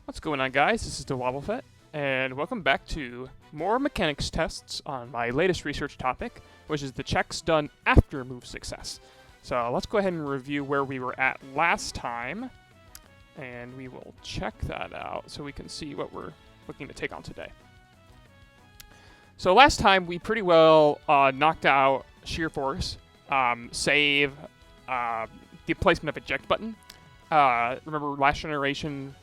What's going on, guys? This is DaWoblefet, and welcome back to more mechanics tests on my latest research topic, which is the checks done after move success. So let's go ahead and review where we were at last time, and we will check that out so we can see what we're looking to take on today. So last time we pretty well knocked out shear force, save, the placement of eject button. Remember last generation,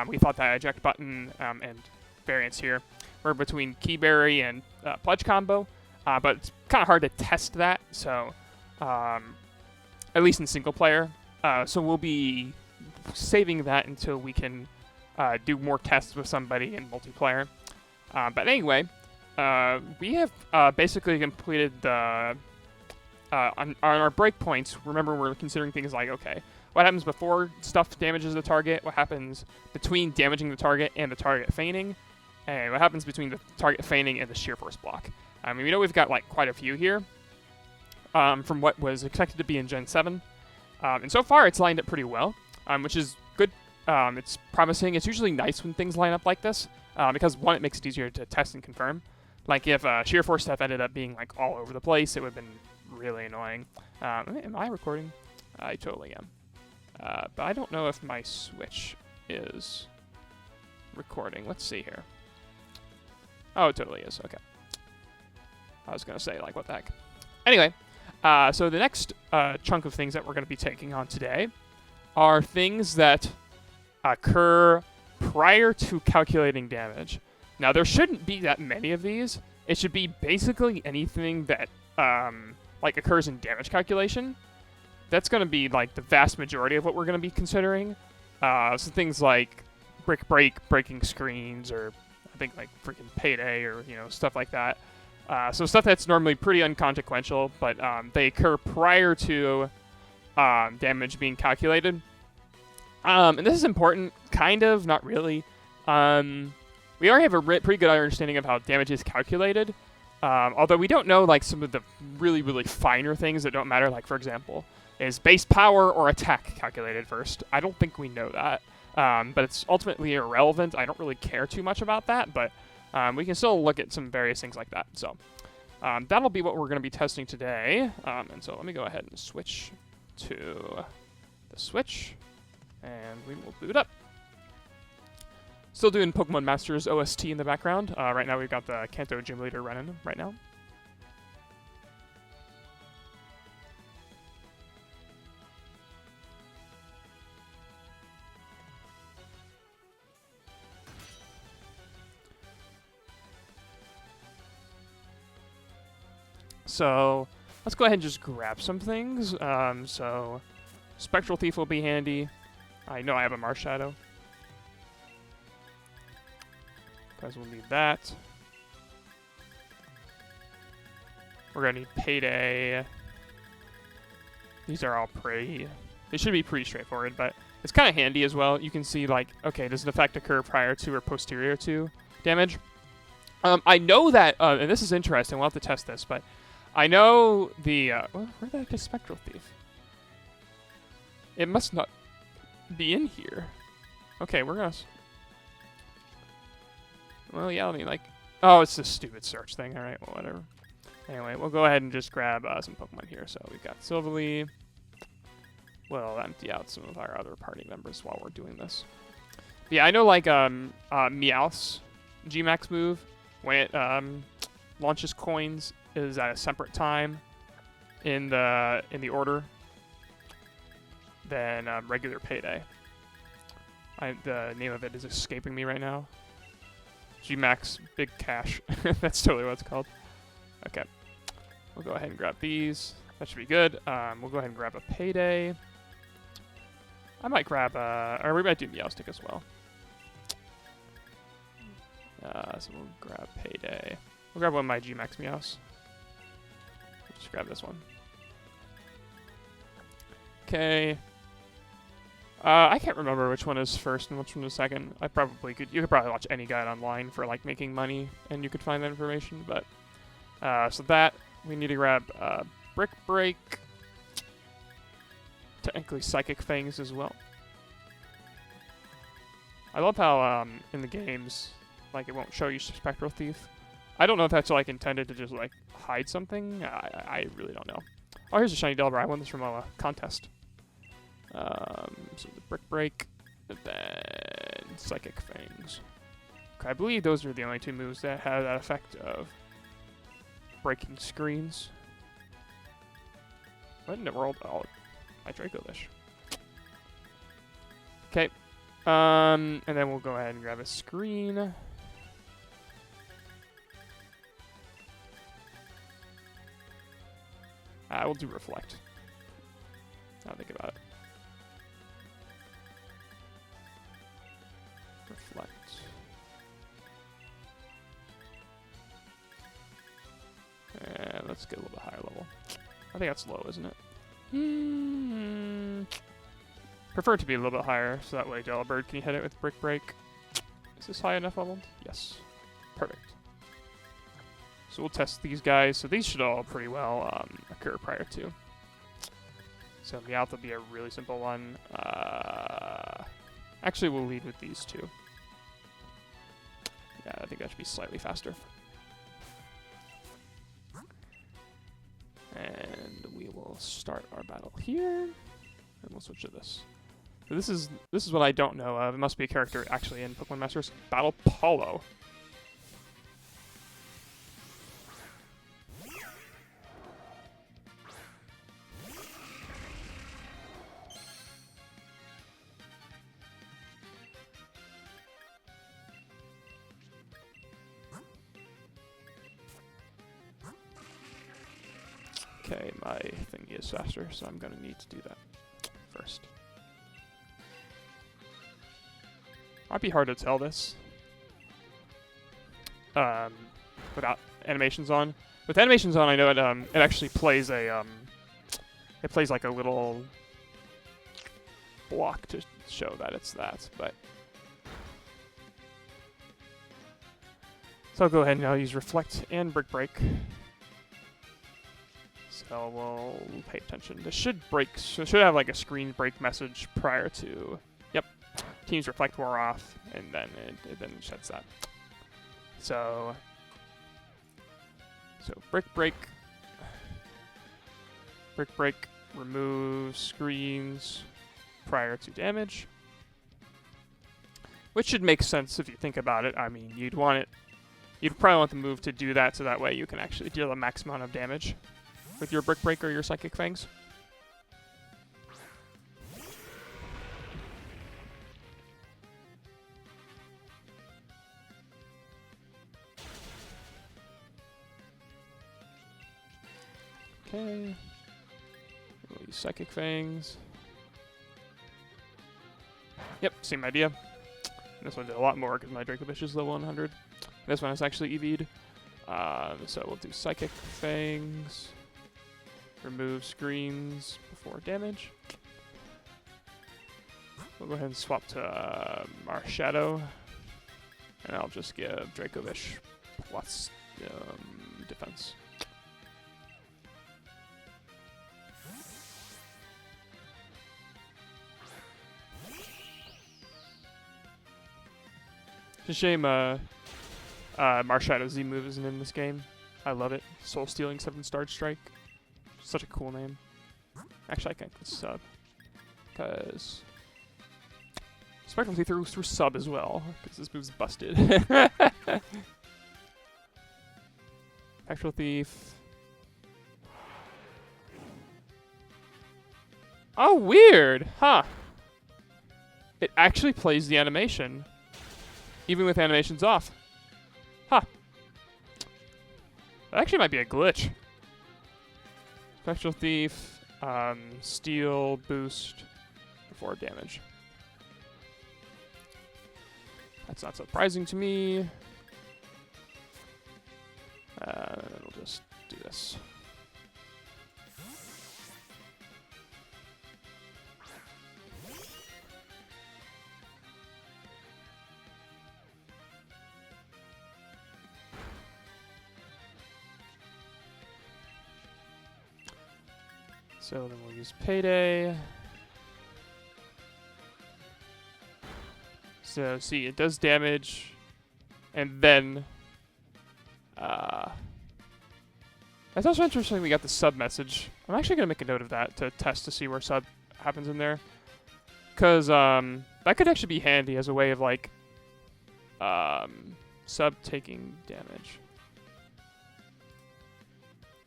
we thought that eject button and variants here were between Keyberry and Pledge combo, but it's kind of hard to test that, so at least in single player. So we'll be saving that until we can do more tests with somebody in multiplayer. But anyway, we have basically completed the on our breakpoints. Remember, we're considering things like, okay, what happens before stuff damages the target, what happens between damaging the target and the target feigning, and what happens between the target feigning and the shear force block. I mean, we know we've got like quite a few here from what was expected to be in Gen 7. And so far, it's lined up pretty well, which is good. It's promising. It's usually nice when things line up like this, because one, it makes it easier to test and confirm. Like if shear force stuff ended up being like all over the place, it would have been really annoying. Am I recording? I totally am. But I don't know if my Switch is recording. Let's see here. Oh, it totally is. Okay. I was going to say, like, what the heck. Anyway, so the next chunk of things that we're going to be taking on today are things that occur prior to calculating damage. Now, there shouldn't be that many of these. It should be basically anything that, like, occurs in damage calculation. That's going to be, like, the vast majority of what we're going to be considering. So things like breaking screens, or I think, like, freaking Payday, or, you know, stuff like that. So stuff that's normally pretty unconsequential, but they occur prior to damage being calculated. And this is important, kind of, not really. We already have a pretty good understanding of how damage is calculated, although we don't know, like, some of the really, really finer things that don't matter. Like, for example, is base power or attack calculated first? I don't think we know that, but it's ultimately irrelevant. I don't really care too much about that, but we can still look at some various things like that. So that'll be what we're going to be testing today. And so let me go ahead and switch to the Switch, and we will boot up. Still doing Pokemon Masters OST in the background. Right now we've got the Kanto Gym Leader running right now. So let's go ahead and just grab some things. So Spectral Thief will be handy. I know I have a Marshadow, because we'll need that. We're going to need Payday. These are all pretty... They should be pretty straightforward, but it's kind of handy as well. You can see, like, okay, does an effect occur prior to or posterior to damage? I know that, and this is interesting, we'll have to test this, but I know the... where the heck is Spectral Thief? It must not be in here. Okay, we're going to... Well, yeah, let me, like... Oh, it's this stupid search thing. Alright, well, whatever. Anyway, we'll go ahead and just grab some Pokemon here. So we've got Silvally. We'll empty out some of our other party members while we're doing this. But yeah, I know, like, Meowth's G-Max move, when it launches coins, is at a separate time in the order than regular Payday. The name of it is escaping me right now. G-Max Big Cash. That's totally what it's called. Okay. We'll go ahead and grab these. That should be good. We'll go ahead and grab a Payday. I might grab or we might do Meowstic as well. So we'll grab Payday. We'll grab one of my G-Max Meows. Just grab this one. Okay. I can't remember which one is first and which one is second. I probably could. You could probably watch any guide online for, like, making money, and you could find that information. But so that we need to grab Brick Break. Technically, Psychic Fangs as well. I love how in the games, like it won't show you Spectral Thief. I don't know if that's like intended to just like hide something. I really don't know. Oh, here's a shiny Delver. I won this from a contest. So the Brick Break, and then Psychic Fangs. Okay, I believe those are the only 2 moves that have that effect of breaking screens. What in the world? Oh, my Dracovish. Okay. And then we'll go ahead and grab a screen. We'll do Reflect. Now think about it. Reflect. And let's get a little bit higher level. I think that's low, isn't it? Prefer it to be a little bit higher, so that way Delibird can hit it with Brick Break. Is this high enough leveled? Yes. Perfect. So we'll test these guys. So these should all pretty well occur prior to. So Meowth will be a really simple one. Actually, we'll lead with these 2. Yeah, I think that should be slightly faster. And we will start our battle here. And we'll switch to this. So this is what I don't know of. It must be a character actually in Pokemon Masters. Battle Polo. Okay, my thingy is faster, so I'm gonna need to do that first. Might be hard to tell this without animations on. With animations on, I know it actually plays a it plays like a little block to show that it's that. But so I'll go ahead and I'll use Reflect and Brick Break. So we'll pay attention. This should break. So it should have like a screen break message prior to. Yep. Teams Reflect wore off, and then it then shuts that. So Brick Break. Brick Break remove screens prior to damage, which should make sense if you think about it. I mean, you'd probably want the move to do that, so that way you can actually deal the max amount of damage with your Brick Break or your Psychic Fangs. Okay. We'll use Psychic Fangs. Yep, same idea. This one did a lot more because my Dracovish is level 100. This one is actually EV'd. So we'll do Psychic Fangs. Remove screens before damage. We'll go ahead and swap to Marshadow. And I'll just give Dracovish plus defense. It's a shame Marshadow's Z move isn't in this game. I love it. Soul Stealing 7-star Strike. Such a cool name. Actually, I can't sub. Because Spectral Thief through sub as well. Because this move's busted. Spectral Thief. Oh, weird! Huh. It actually plays the animation. Even with animations off. Huh. That actually might be a glitch. Spectral Thief, steal, boost, before damage. That's not surprising to me. We'll just do this. So then we'll use Payday. So see, it does damage, and then that's also interesting. We got the sub message. I'm actually gonna make a note of that to test to see where sub happens in there, because that could actually be handy as a way of like sub taking damage.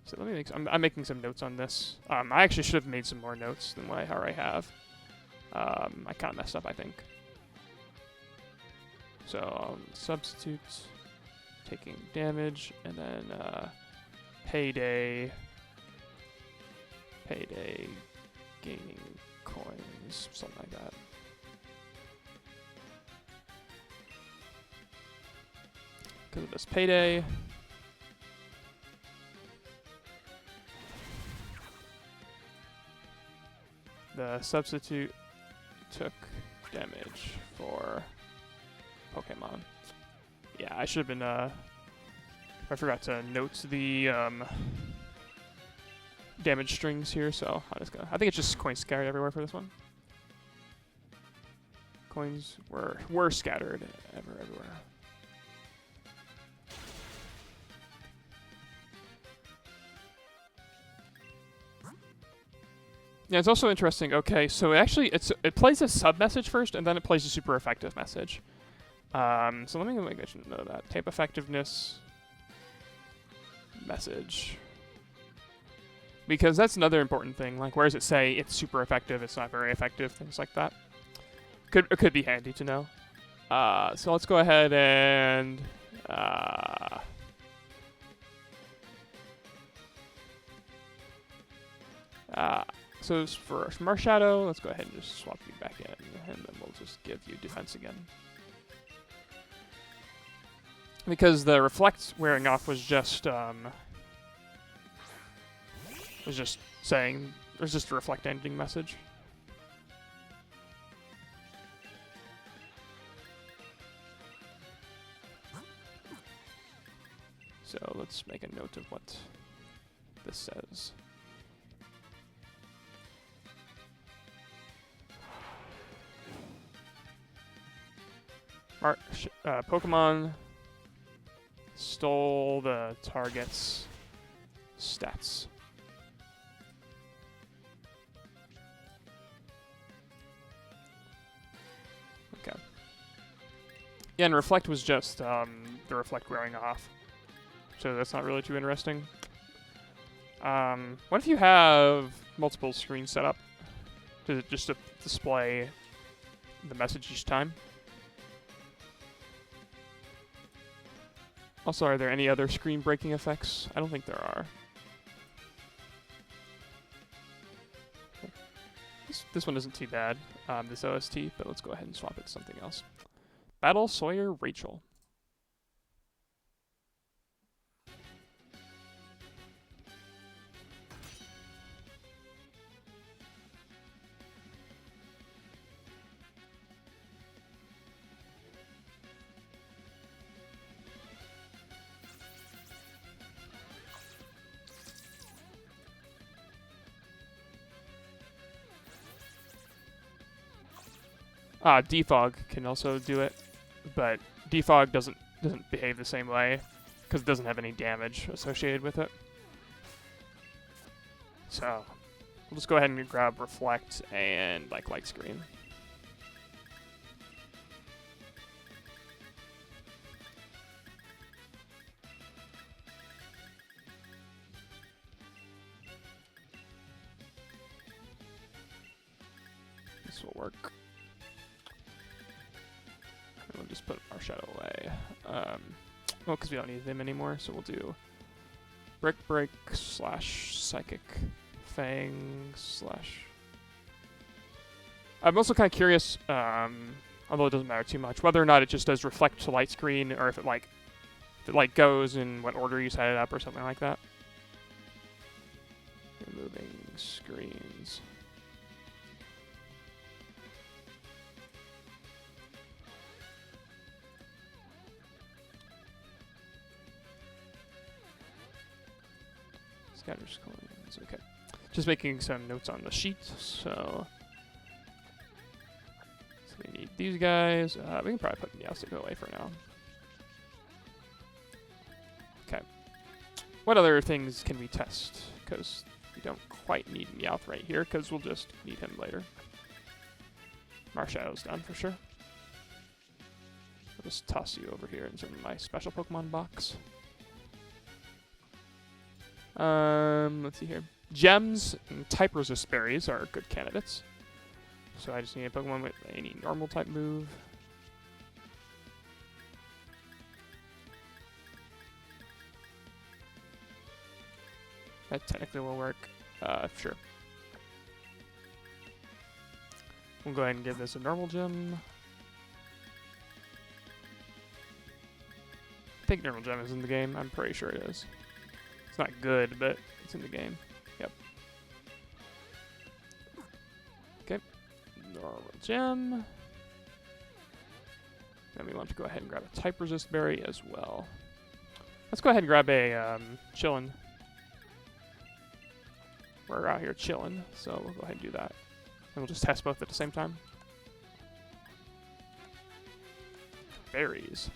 So let me make. I'm making some notes on this. I actually should have made some more notes than what I already have. I kind of messed up, I think. So substitutes taking damage, and then payday gaining coins, something like that. Because of this payday. The substitute took damage for Pokemon. Yeah, I should have been, I forgot to note the, damage strings here, so I'll just go. I think it's just coins scattered everywhere for this one. Coins were scattered everywhere. Yeah, it's also interesting. Okay, so it plays a sub message first, and then it plays a super effective message. So let me make a note of that. Tape effectiveness message, because that's another important thing. Like, where does it say it's super effective? It's not very effective. Things like that. It could be handy to know. So let's go ahead and so for Marshadow, let's go ahead and just swap you back in, and then we'll just give you defense again. Because the reflect wearing off was just saying there's just a reflect ending message. So let's make a note of what this says. Pokemon stole the target's stats. Okay. Yeah, and Reflect was just the Reflect wearing off. So that's not really too interesting. What if you have multiple screens set up? Does it just display the message each time? Also, are there any other screen breaking effects? I don't think there are. This one isn't too bad, this OST, but let's go ahead and swap it to something else. Battle Sawyer Rachel. Defog can also do it, but Defog doesn't behave the same way because it doesn't have any damage associated with it. So we'll just go ahead and grab Reflect and like Light Screen. This will work. We'll just put our shadow away. Well, because we don't need them anymore, so we'll do Brick Break / Psychic Fang / I'm also kind of curious, although it doesn't matter too much, whether or not it just does Reflect to Light Screen, or if it goes in what order you set it up or something like that. Removing screens. Scatters coins, okay. Just making some notes on the sheet, so We need these guys. We can probably put Meowstic away for now. Okay. What other things can we test? Because we don't quite need Meowth right here, because we'll just need him later. Marshallow's done for sure. I'll just toss you over here into my special Pokemon box. Let's see here. Gems and type resist berries are good candidates. So I just need a Pokemon with any normal type move. That technically will work. Sure. We'll go ahead and give this a normal gem. I think normal gem is in the game. I'm pretty sure it is. It's not good, but it's in the game. Yep. Okay. Normal gem. Then we want to go ahead and grab a type resist berry as well. Let's go ahead and grab a chillin'. We're out here chilling, so we'll go ahead and do that. And we'll just test both at the same time. Berries.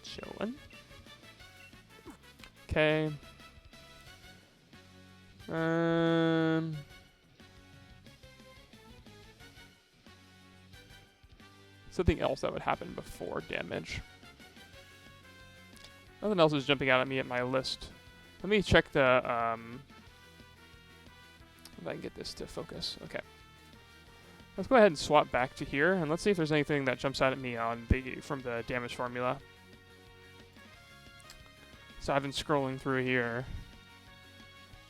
Chillin'. Okay. Something else that would happen before damage. Nothing else is jumping out at me at my list. Let me check the, if I can get this to focus. Okay. Let's go ahead and swap back to here, and let's see if there's anything that jumps out at me on from the damage formula. So I've been scrolling through here.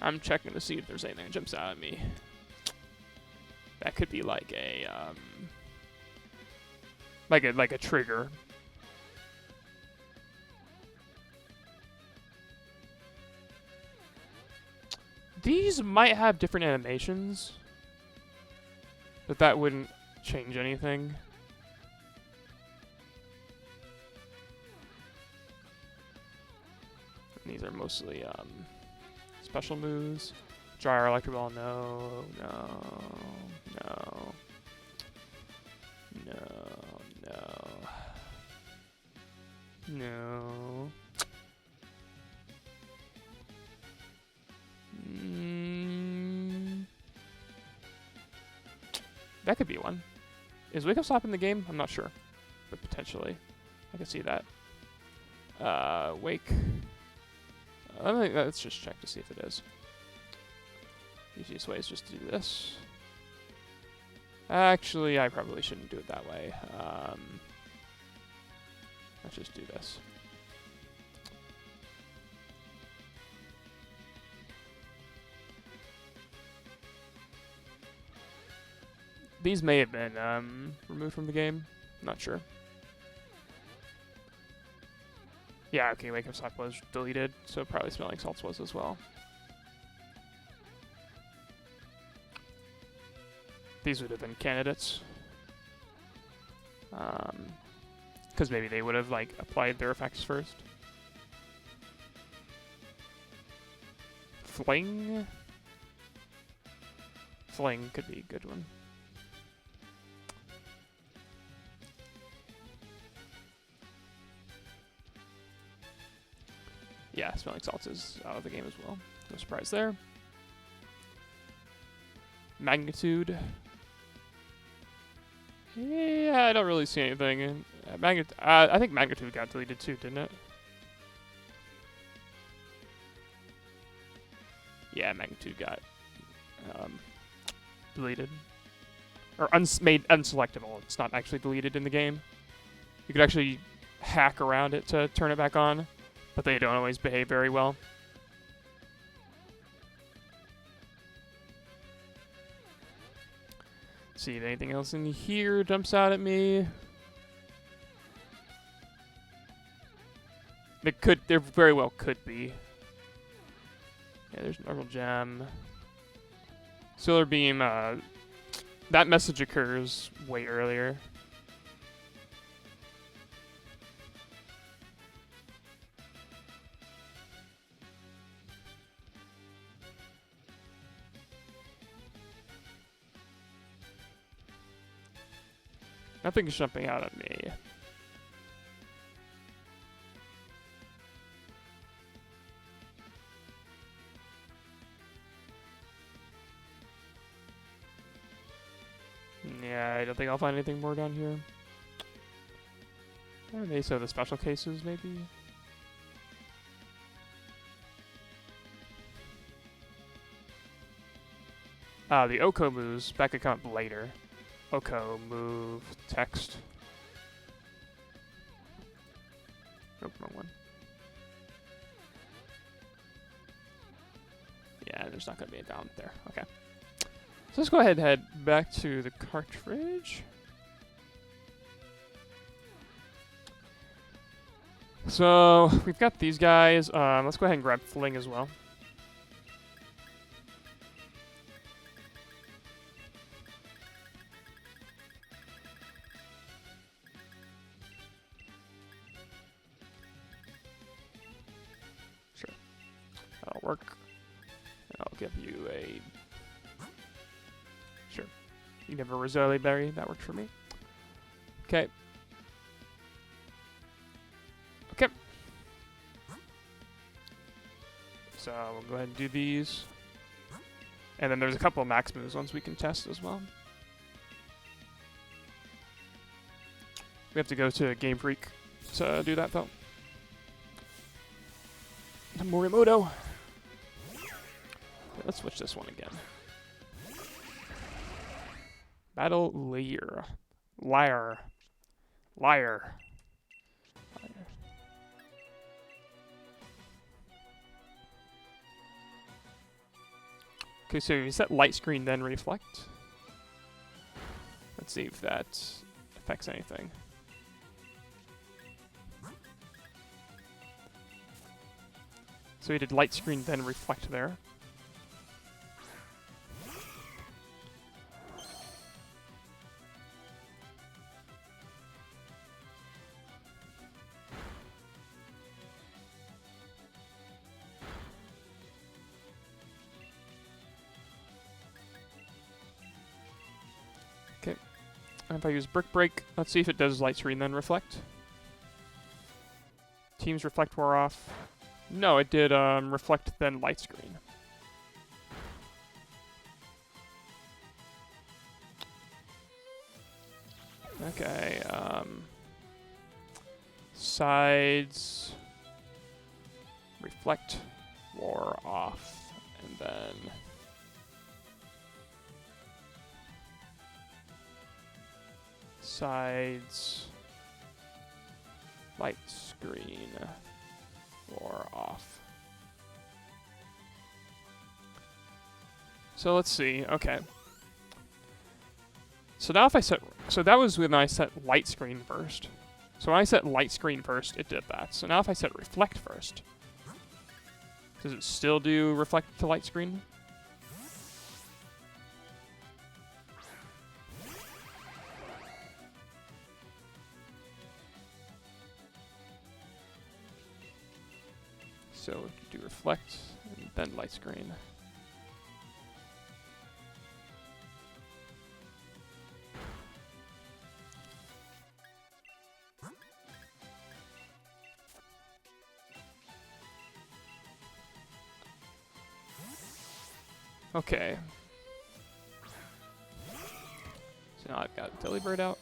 I'm checking to see if there's anything that jumps out at me. That could be like a, like a trigger. These might have different animations, but that wouldn't change anything. And these are mostly special moves. Gyro, Electric Ball, no, no, no, no, no, no. That could be one. Is Wake Up Stop in the game? I'm not sure, but potentially. I can see that. Wake. Let's just check to see if it is. Easiest way is just to do this. Actually, I probably shouldn't do it that way. Let's just do this. These may have been removed from the game. Not sure. Yeah, okay, Wake Up Stop was deleted, so probably Smelling Salts was as well. These would have been candidates. Because maybe they would have, like, applied their effects first. Fling? Fling could be a good one. Yeah, Smelling Salts is out of the game as well. No surprise there. Magnitude. Yeah, I don't really see anything. I think Magnitude got deleted too, didn't it? Yeah, Magnitude got deleted. Or made unselectable. It's not actually deleted in the game. You could actually hack around it to turn it back on, but they don't always behave very well. See if anything else in here jumps out at me. There very well could be. Yeah, there's normal gem. Solar beam, that message occurs way earlier. Nothing's jumping out at me. Yeah, I don't think I'll find anything more down here. Maybe so the special cases, maybe? The Oko moves, that could come up later. Oko, move, text. Nope, wrong one. Yeah, there's not going to be a down there. Okay. So let's go ahead and head back to the cartridge. So we've got these guys. Let's go ahead and grab Fling as well. Sure. That'll work. And I'll give you a... Sure. You give a Rosali Berry. That works for me. Okay. Okay. So we'll go ahead and do these. And then there's a couple of max moves ones we can test as well. We have to go to Game Freak to do that though. Morimoto. Let's switch this one again. Battle Liar. Liar. Liar. Okay, so you set light screen, then reflect. Let's see if that affects anything. So we did light screen, then reflect there. Okay. And if I use Brick Break, let's see if it does light screen, then reflect. Teams reflect wore off. No, it did reflect, then light screen. Okay, sides, reflect, wore off, and then sides, light screen, wore off. So let's see, okay. So now if I set, so that was when I set light screen first. So when I set light screen first, it did that. So now if I set reflect first, does it still do reflect to light screen? So do reflect and then light screen. Okay. So now I've got Delibird out.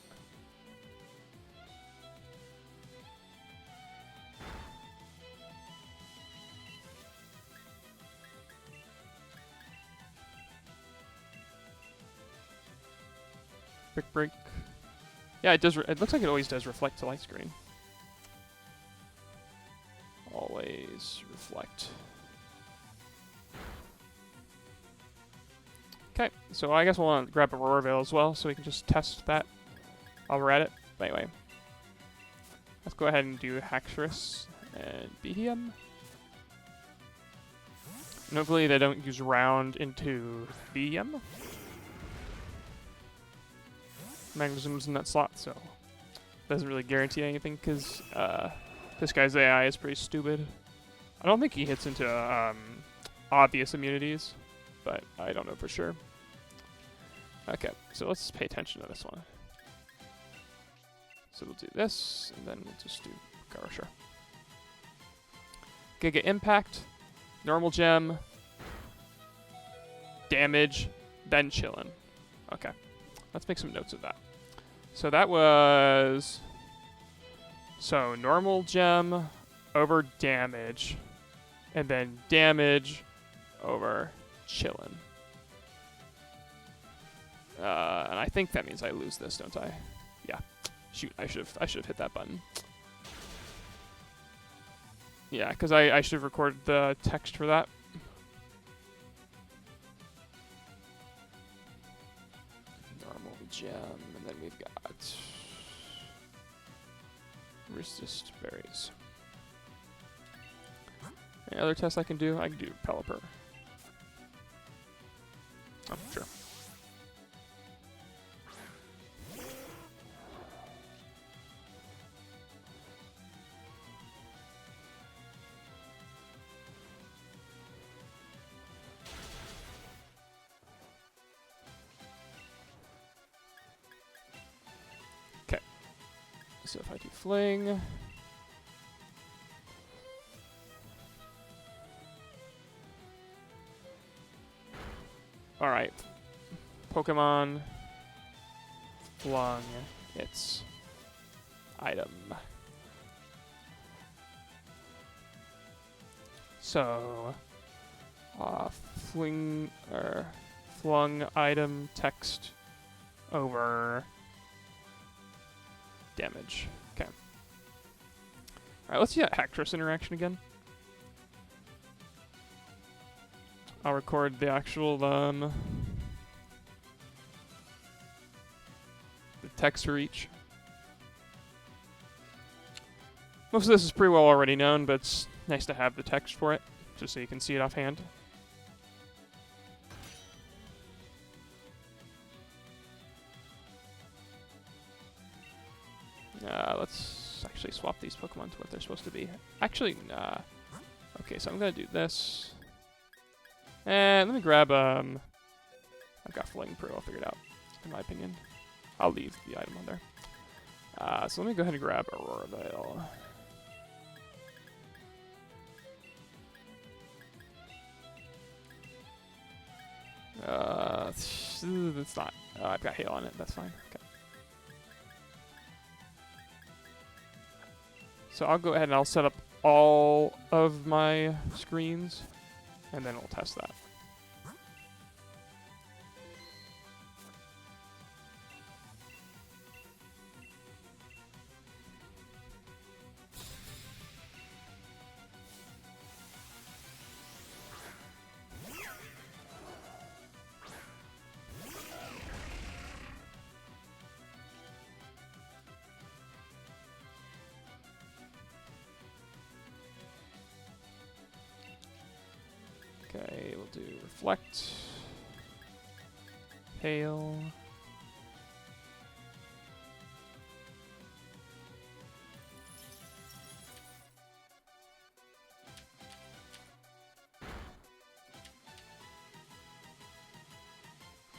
Brick Break. Yeah, it does. It looks like it always does reflect to light screen. Always reflect. Okay, so I guess we'll want to grab Aurora Veil as well, so we can just test that while we're at it. But anyway, let's go ahead and do Haxorus and Behem. And hopefully they don't use Round into Behem. Magnusm's in that slot, so doesn't really guarantee anything because this guy's AI is pretty stupid. I don't think he hits into obvious immunities, but I don't know for sure. Okay, so let's pay attention to this one. So we'll do this, and then we'll just do Garosher. Giga Impact, normal gem, damage, then chillin'. Okay, let's make some notes of that. So that was... So normal gem over damage, and then damage over chillin'. And I think that means I lose this, don't I? Yeah. Shoot, I should have hit that button. Yeah, because I should have recorded the text for that. Normal gem, and then we've got resist berries. Any other tests I can do? I can do Pelipper. Oh, sure. So if I do Fling, alright, Pokemon flung its item. So, flung item text over damage. Okay. Alright, let's see that Hacktress interaction again. I'll record the actual, the text for each. Most of this is pretty well already known, but it's nice to have the text for it, just so you can see it offhand. Let's actually swap these Pokemon to what they're supposed to be. Actually, nah. Okay, so I'm gonna do this. And let me grab, I've got Fling pretty well figured out, in my opinion. I'll leave the item on there. So let me go ahead and grab Aurora Veil. It's not. I've got Hail on it, that's fine. Okay. So I'll go ahead and I'll set up all of my screens, and then we'll test that. Okay, we'll do Reflect, Hail,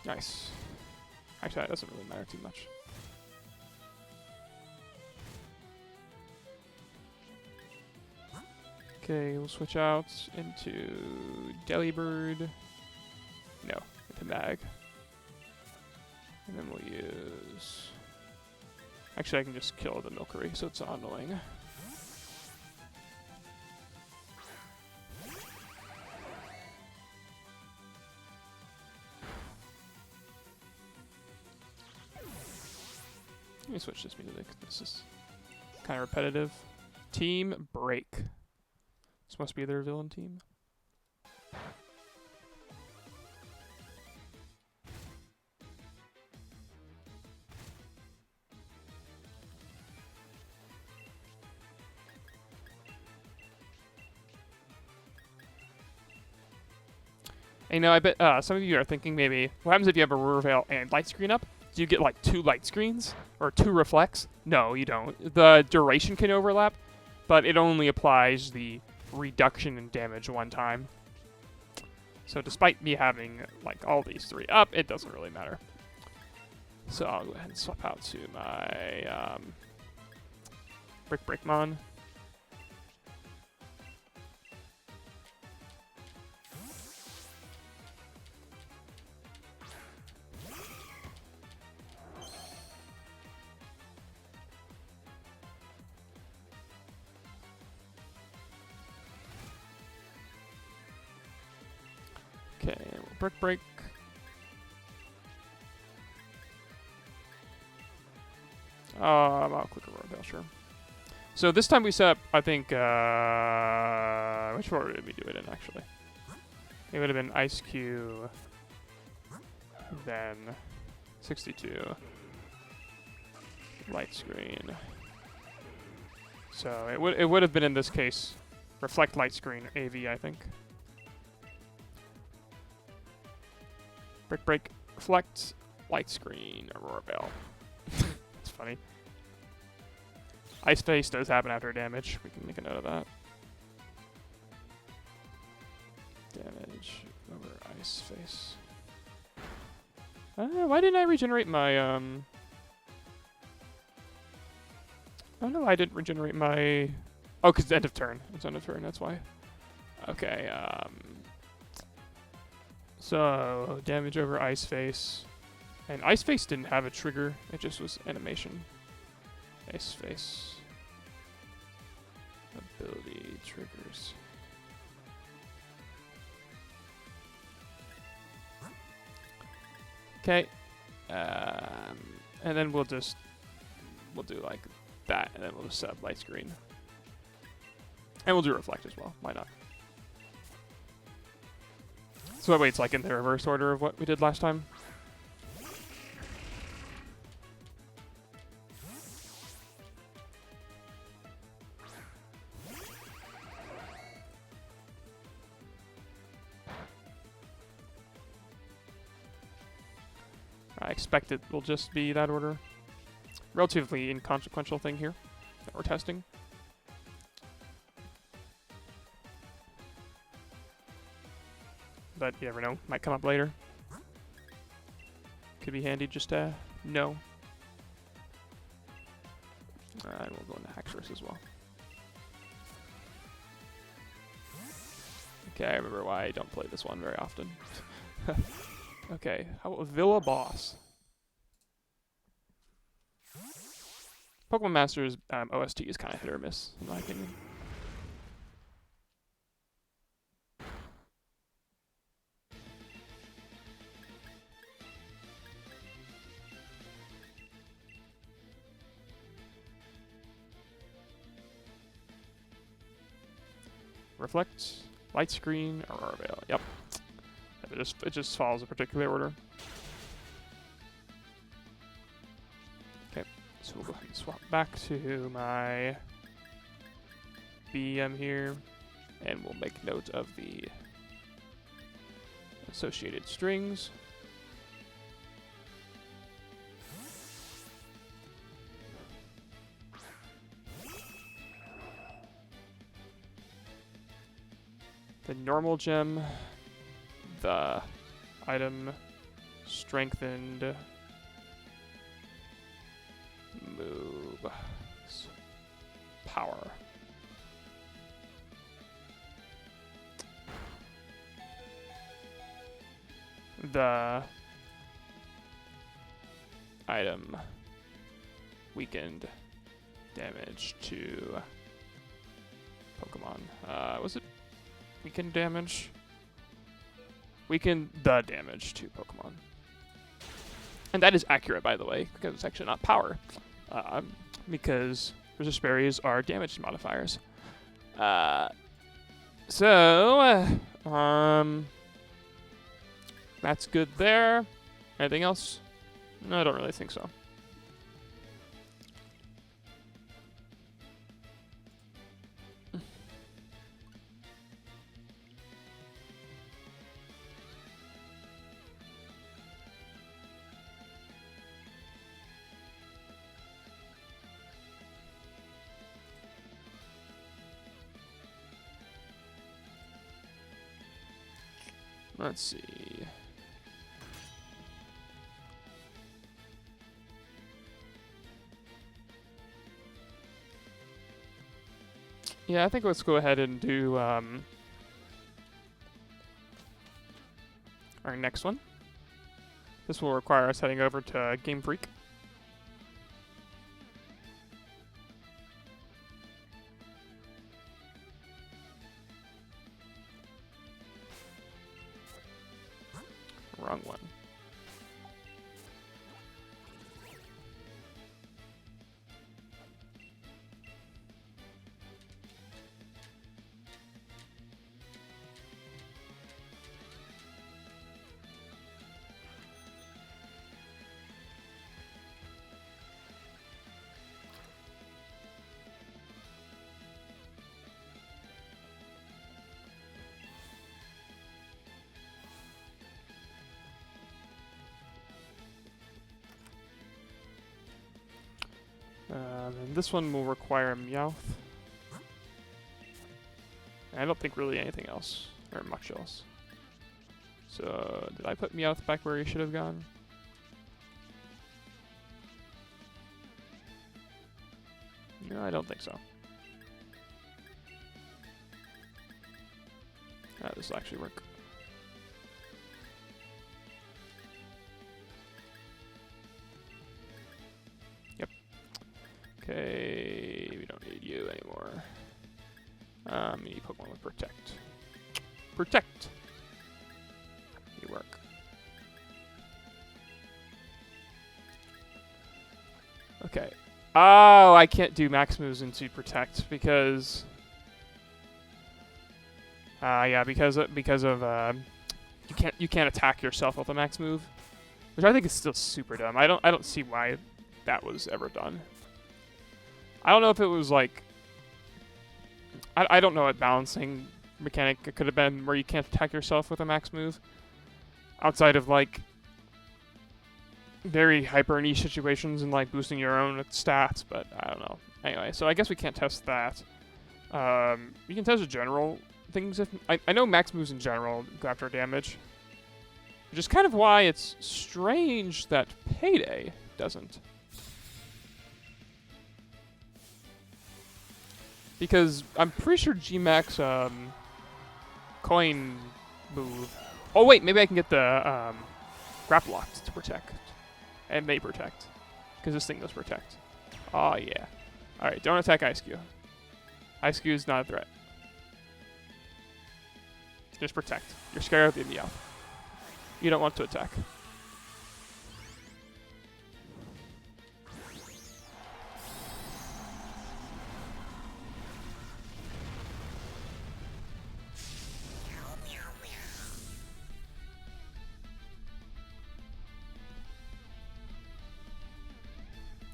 nice. Actually, that doesn't really matter too much. Okay, we'll switch out into Delibird. No, into Mag. And then we'll use... Actually, I can just kill the Milcery, so it's not annoying. Let me switch this music. This is kind of repetitive. Team Break. This must be their villain team. And, you know, I bet some of you are thinking maybe, what happens if you have a Aurora Veil and light screen up? Do you get like 2 light screens? Or 2 reflects? No, you don't. The duration can overlap, but it only applies the reduction in damage one time. So despite me having like all these 3 up, it doesn't really matter. So I'll go ahead and swap out to my Brick Breakmon. Okay, Brick Break. I'll click a Royal Bell, sure. So this time we set up, I think, which order did we do it in, actually? It would have been Ice Cube, then 62, Light Screen. So it would have been, in this case, Reflect Light Screen, AV, I think. Brick Break, Reflect, Light Screen, Aurora Bell. It's funny. Ice Face does happen after damage. We can make a note of that. Damage over Ice Face. Why didn't I regenerate my, Oh no, I didn't regenerate my... Oh, because it's end of turn. It's end of turn, that's why. Okay, So, damage over Ice Face. And Ice Face didn't have a trigger, it just was animation. Ice Face. Ability triggers. Okay. And then we'll do like that, and then we'll just set up Light Screen. And we'll do Reflect as well, why not? So that way it's like in the reverse order of what we did last time. I expect it will just be that order. Relatively inconsequential thing here that we're testing. But you never know, might come up later. Could be handy just to know. And we'll go into Haxorus as well. Okay, I remember why I don't play this one very often. Okay, how about Villa Boss? Pokemon Masters OST is kind of hit or miss, in my opinion. Reflect, Light Screen, Aurora Veil. Yep. It just follows a particular order. Okay, so we'll go ahead and swap back to my BM here, and we'll make note of the associated strings. The normal gem, the item strengthened move power. The item weakened damage to Pokemon. Was it weaken damage? Weaken the damage to Pokemon. And that is accurate, by the way, because it's actually not power. Because resist berries are damage modifiers. That's good there. Anything else? No, I don't really think so. Let's see. Yeah, I think let's go ahead and do our next one. This will require us heading over to Game Freak. Wrong one. And this one will require a Meowth. I don't think really anything else, or much else. So, did I put Meowth back where he should have gone? No, I don't think so. This will actually work. Yep. Okay, we don't need you anymore. We need Pokemon with Protect. Protect! You work. Okay. Oh, I can't do max moves into Protect because... yeah, because of you can't attack yourself with a max move, which I think is still super dumb. I don't see why that was ever done. I don't know if it was like I don't know what balancing mechanic it could have been where you can't attack yourself with a max move outside of like very hyper niche situations and like boosting your own stats, but I don't know. Anyway, so I guess we can't test that. You can test the general things if I know max moves in general go after damage, which is kind of why it's strange that Payday doesn't. Because I'm pretty sure G-Max coin move. Oh wait, maybe I can get the Grapple Lock to protect. And may protect. Because this thing does protect. Oh yeah. Alright, don't attack Ice-Cube. Ice-Cube is not a threat. Just protect. You're scared of the Meowth. You don't want to attack.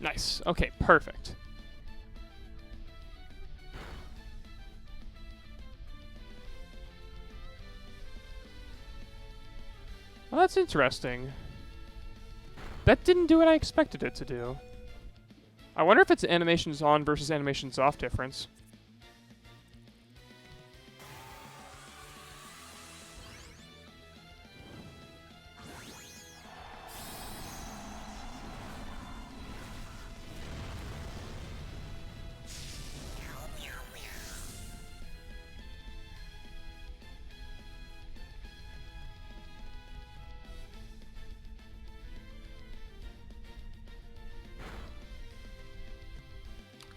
Nice. Okay, perfect. Well, that's interesting. That didn't do what I expected it to do. I wonder if it's animations on versus animations off difference.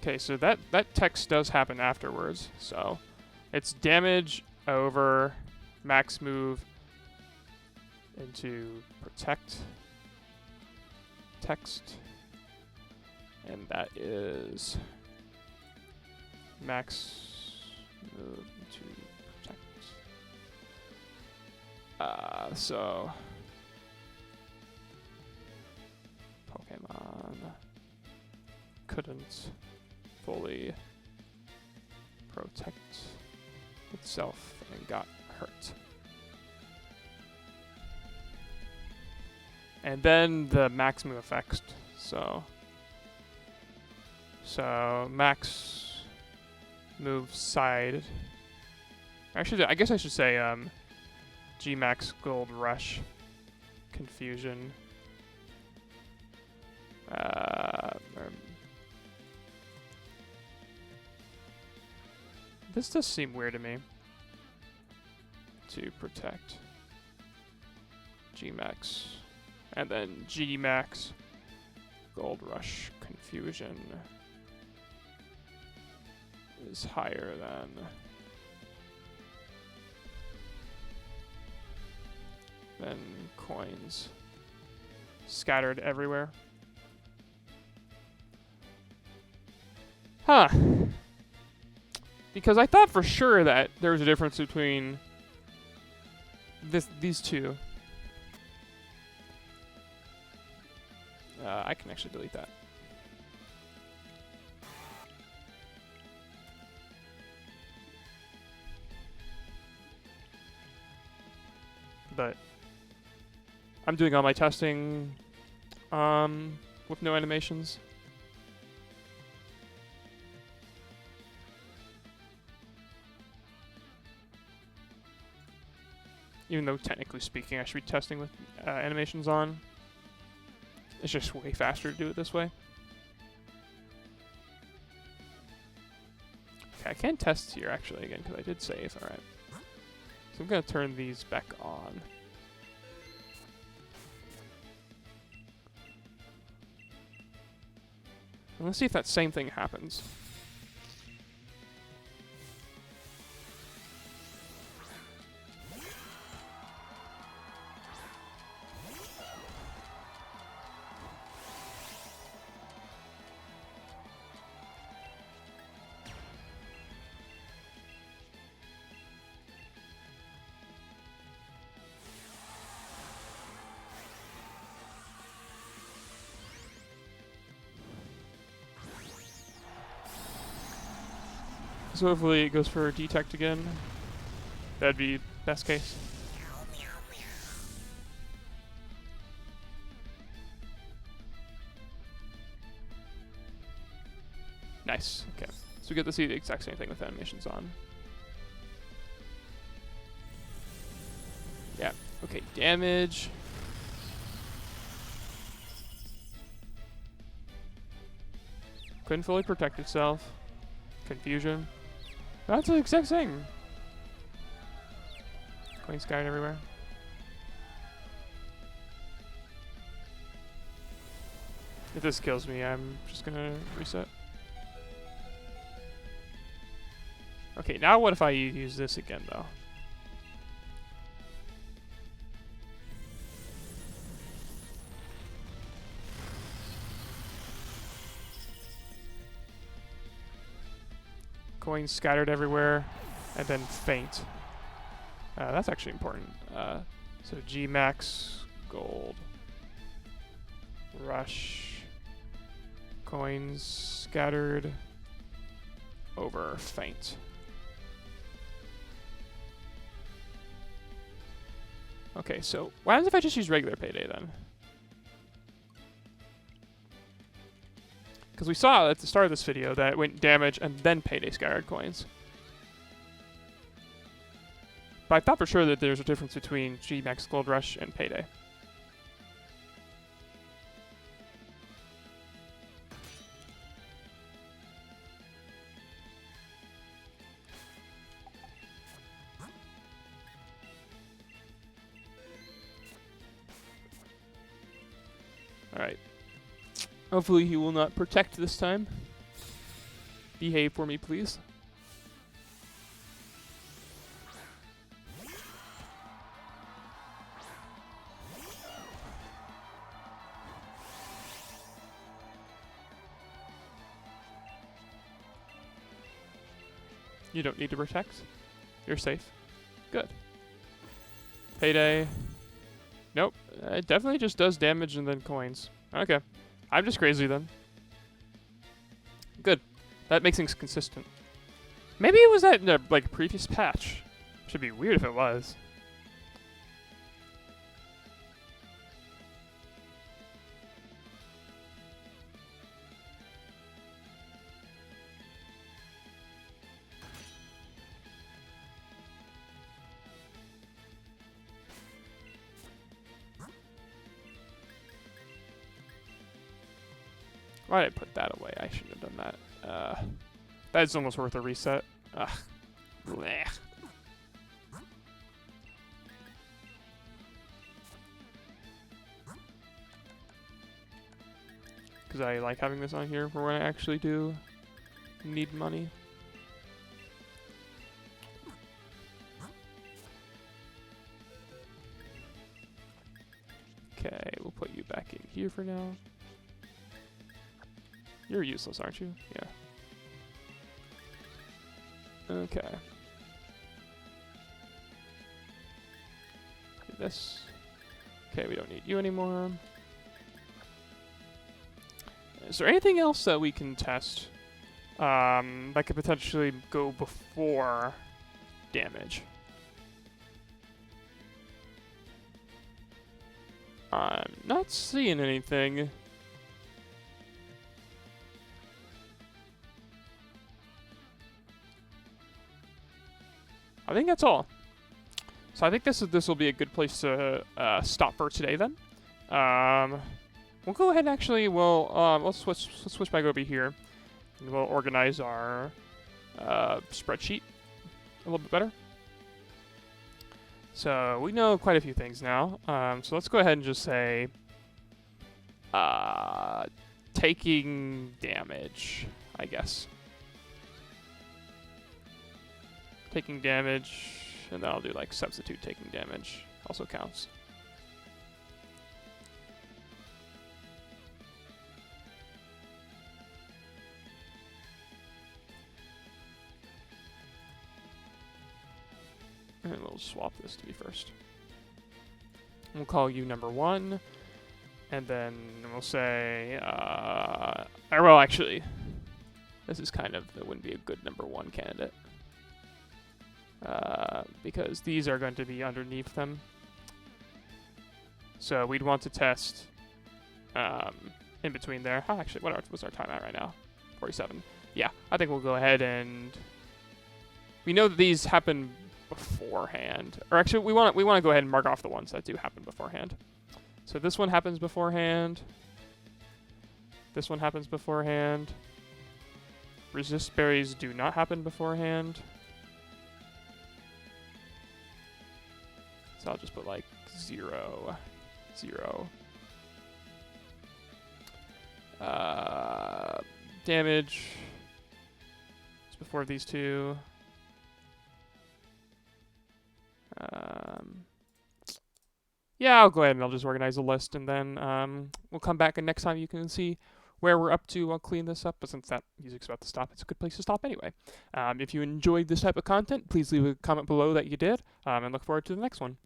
Okay, so that text does happen afterwards. So it's damage over max move into protect text. And that is max move into protect. So Pokemon couldn't fully protect itself and got hurt. And then the max move effect. So max move side. Actually, I guess I should say G-Max Gold Rush Confusion. This does seem weird to me. To protect Gmax. And then Gmax. Gold Rush Confusion is higher than coins scattered everywhere. Huh. Because I thought for sure that there was a difference between these two. I can actually delete that. But I'm doing all my testing with no animations. Even though technically speaking I should be testing with animations on. It's just way faster to do it this way. Okay, I can test here actually again because I did save. Alright. So I'm going to turn these back on. And let's see if that same thing happens. So hopefully it goes for detect again. That'd be best case. Nice. Okay. So we get to see the exact same thing with animations on. Yeah. Okay. Damage. Couldn't fully protect itself. Confusion. That's the exact same. Coin scattered everywhere. If this kills me, I'm just gonna reset. Okay, now what if I use this again, though? Coins scattered everywhere, and then faint. That's actually important. So Gmax, gold, rush, coins scattered over faint. Okay, so what happens if I just use regular payday then? Because we saw at the start of this video that it went damage and then payday scattered coins. But I thought for sure that there's a difference between Gmax Gold Rush and payday. Alright. Hopefully he will not protect this time. Behave for me, please. You don't need to protect. You're safe. Good. Payday. Nope. It definitely just does damage and then coins. Okay. I'm just crazy then. Good. That makes things consistent. Maybe it was that in the like previous patch. Should be weird if it was. Why did I put that away? I shouldn't have done that. That's almost worth a reset. Ugh. Blech. Because I like having this on here for when I actually do need money. Okay, we'll put you back in here for now. You're useless, aren't you? Yeah. Okay. Do this. Okay, we don't need you anymore. Is there anything else that we can test that could potentially go before damage? I'm not seeing anything. I think that's all. So I think this will be a good place to stop for today then. We'll go ahead and actually let's switch back over here, and we'll organize our spreadsheet a little bit better. So we know quite a few things now. So let's go ahead and just say taking damage, I guess. Taking damage, and then I'll do like substitute taking damage also counts. And we'll swap this to be first. We'll call you number 1, and then we'll say, well, actually, this is kind of, that wouldn't be a good number 1 candidate. Because these are going to be underneath them. So we'd want to test in between there. Oh, actually, what's our time at right now? 47. Yeah, I think we'll go ahead and... We know that these happen beforehand. Or actually, we want to go ahead and mark off the ones that do happen beforehand. So this one happens beforehand. This one happens beforehand. Resist berries do not happen beforehand. So I'll just put like 0, 0. Damage. It's before these two. Yeah, I'll go ahead and I'll just organize a list, and then we'll come back, and next time you can see where we're up to. I'll clean this up, but since that music's about to stop, it's a good place to stop anyway. If you enjoyed this type of content, please leave a comment below that you did, and look forward to the next one.